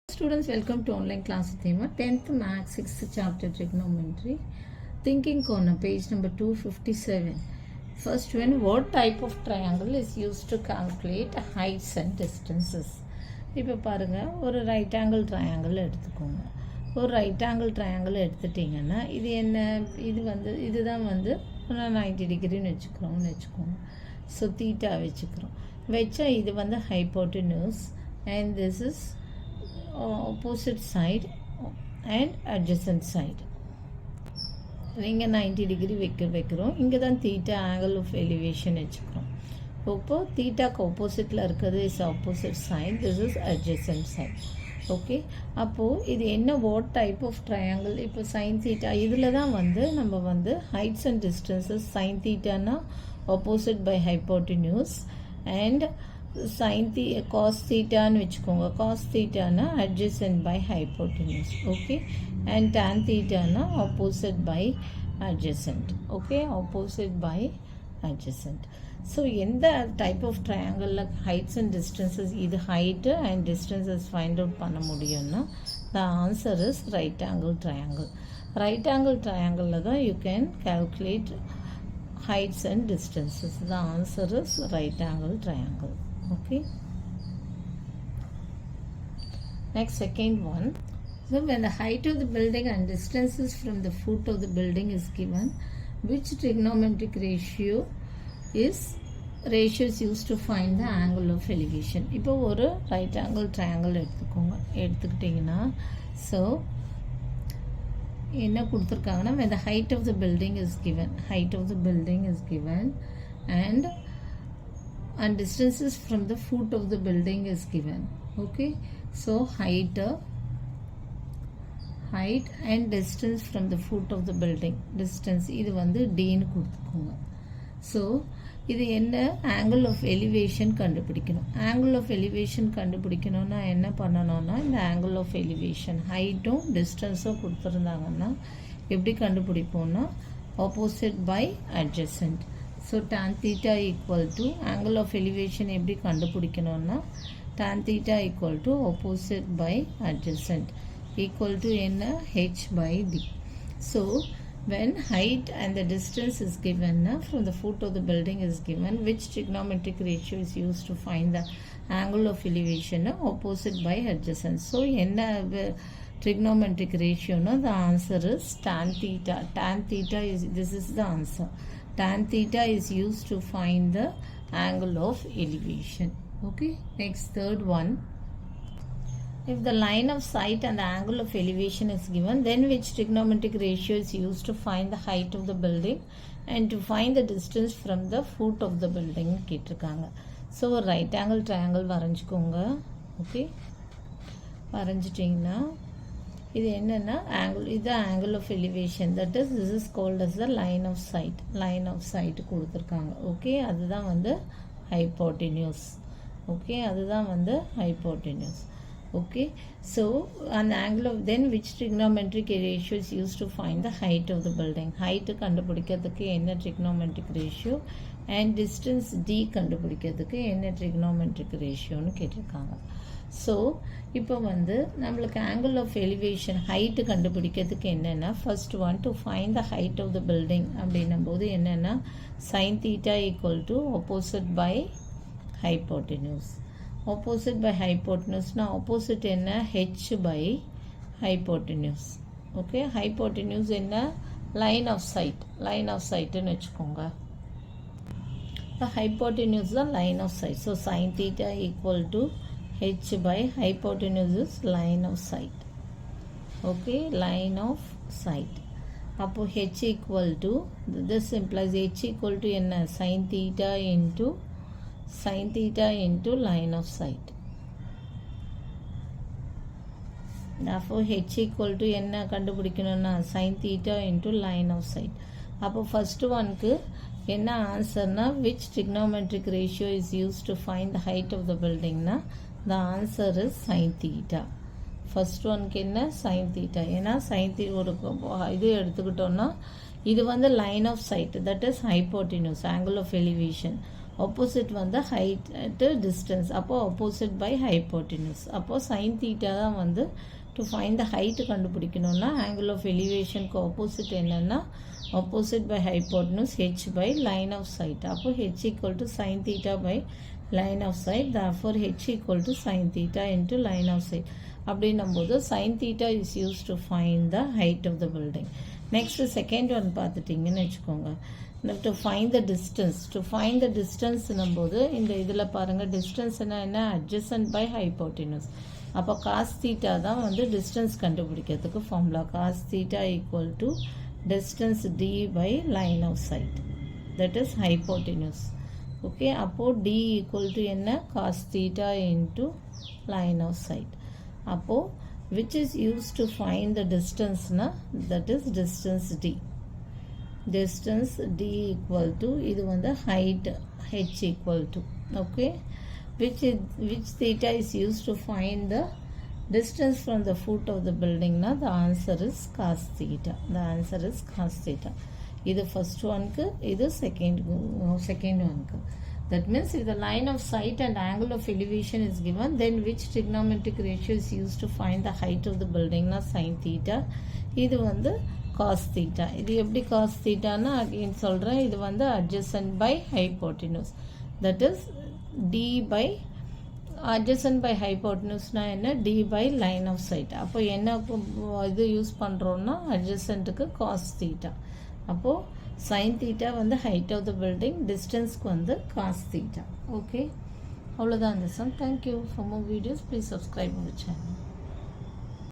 Students, welcome to online class theme 10th max 6th chapter trigonometry thinking corner page number 257. First one, what type of triangle is used to calculate heights and distances? இப்போ பாருங்க, ஒரு right angle triangle எடுத்துக்கோங்க. ஒரு right angle triangle எடுத்துட்டிங்கன்னா இது என்ன, இதுதான் 90 டிகிரின்னு வச்சுக்கோங்க. ஸோ தீட்டா வச்சா இது hypotenuse and this is opposite side and adjacent side. இங்கே 90 டிகிரி வைக்கிறோம். இங்கே தான் தீட்டா ஆங்கிள் ஆஃப் எலிவேஷன் வச்சுக்கிறோம். இப்போ தீட்டாக்கு ஆப்போசிட்டில் இருக்கிறது is opposite side, this is adjacent side. Okay, அப்போது இது என்ன, வாட் டைப் ஆஃப் ட்ரையாங்கிள்? இப்போ சைன் தீட்டா இதில் தான் நம்ம ஹைட்ஸ் அண்ட் டிஸ்டன்சஸ். சைன் தீட்டானா opposite by hypotenuse and cos thetaன்னு வச்சுக்கோங்க. cos thetaனா adjacent by hypotenuse. okay, and tan thetaனா opposite by adjacent. okay, opposite by adjacent. so எந்த type of triangle heights and distances, இது height and distances find out பண்ண முடியும்னா the answer is right angle triangle. right angle triangle தான் you can calculate heights and distances. the answer is right angle triangle. okay, next second one. So when the height of the building and distances from the foot of the building is given, which trigonometric ratio is used to find the angle of elevation? இப்போ ஒரு right angle triangle எடுத்துக்கிட்டிங்கன்னா so என்ன கொடுத்துருக்காங்கன்னா, when the height of the building is given and distances from the foot of the building is given. okay, so height and distance from the foot of the building, distance இது d ன்னு கொடுத்துக்கோங்க. so இது என்ன, angle of elevation கண்டுபிடிக்கணும். angle of elevation கண்டுபிடிக்கணும்னா என்ன பண்ணணும்னா, இந்த angle of elevation ஹைட்டும் டிஸ்டன்ஸும் கொடுத்துருந்தாங்கன்னா எப்படி கண்டுபிடிப்போம்னா opposite by adjacent. so tan theta equal to angle of elevation எப்படி கண்டுபிடிக்கணும்னா tan theta equal to opposite by adjacent equal to என்ன, h by d. so when height and the distance is given from the foot of the building is given, which trigonometric ratio is used to find the angle of elevation? opposite by adjacent. so என்ன trigonometric ratio no? the answer is tan theta. tan theta is, this is the answer. tan theta is used to find the angle of elevation. okay, next third one. If the line of sight and the angle of elevation is given, then which trigonometric ratio is used to find the height of the building and to find the distance from the foot of the building கேட்டிருக்காங்க. So ஒரு right angle triangle வரைஞ்சிக்கோங்க. Okay, வரைஞ்சிட்டிங்கன்னா இது என்னென்னா இது angle of elevation, that is this is called as the line of sight கொடுத்துருக்காங்க. Okay, அதுதான் hypotenuse. Okay, அதுதான் hypotenuse. okay, so an angle of, then which trigonometric ratio is used to find the height of the building? height கண்டுபிடிக்கிறதுக்கு என்ன trigonometric ratio and distance d கண்டுபிடிக்கிறதுக்கு என்ன trigonometric ratioன்னு கேட்டிருக்காங்க. So இப்போ நம்மளுக்கு angle of elevation height கண்டுபிடிக்கிறதுக்கு என்னென்னா, first one to find the height of the building அப்படின்னும் போது என்னென்னா sin theta equal to opposite by hypotenuse. opposite by hypotenuse na opposite என்ன, h by hypotenuse. okay, hypotenuse என்ன, line of sight ன்னு வச்சுக்கோங்க. the hypotenuse is line of sight. so sin theta equal to h by hypotenuse is line of sight. okay, line of sight. அப்போ h equal to, this implies h equal to என்ன, sin theta into line of sight. therefore h equal to என்ன கண்டுபிடிக்கணும்னா sin theta into line of sight. அப்போ first oneக்கு என்ன ஆன்சர்னா, which trigonometric ratio is used to find the height of the building na the answer is sin theta. first oneக்கு என்ன, sin theta. ஏன்னா sin theta ஒரு இது எடுத்துக்கிட்டோம்னா இது line of sight, that is hypotenuse, angle of elevation. Opposite வந்து height distance, அப்போது opposite by hypotenuse. அப்போது sine theta தான் வந்து டு ஃபைண்ட் த ஹைட்டு கண்டுபிடிக்கணும்னா ஆங்கிள் ஆஃப் எலிவேஷனுக்கு ஆப்போசிட் என்னென்னா opposite by hypotenuse H by line of sight. அப்போ H equal to sine theta by line of sight, therefore H equal to sine theta into line of sight. அப்படின்னும் போது sine theta is use to find the height of the building. Next second one பார்த்துட்டிங்கன்னு வச்சுக்கோங்க, to find the distance. To find the டிஸ்டன்ஸ்னும் போது இந்த இதில் பாருங்கள், டிஸ்டன்ஸ்னால் என்ன, அட்ஜசன்ட் பை ஹைப்போட்டினஸ். அப்போ காஸ் தீட்டா தான் வந்து டிஸ்டன்ஸ் கண்டுபிடிக்கிறதுக்கு formula. Cos theta equal to distance D by line of sight, that is hypotenuse. Okay, அப்போது டி ஈக்குவல் டு என்ன, cos theta into line of sight. அப்போது which is used to find the distance na, that is distance d. Distance d equal to இது வந்து height h equal to, okay, which theta is used to find the distance from the foot of the building na, the answer is cos theta. The answer is cos theta. இது first one க்கு, இது second one க்கு. That means if the line of sight and angle of elevation is given, then which trigonometric ratio is used to find the height of the building na, sin theta. இது வந்து cos theta. இது எப்படி cos theta na, again சொல்கிறேன், இது வந்து adjacent by hypotenuse, that is d by adjacent by hypotenuse na என்ன, d by line of sight. அப்போ என்ன இது யூஸ் பண்ணுறோன்னா adjacentக்கு cos theta. அப்போது sin theta வந்து height of the building, distanceக்கு வந்து cos theta. ஓகே, அவ்வளோதான் இந்த sum. Thank you. For more videos please subscribe our channel.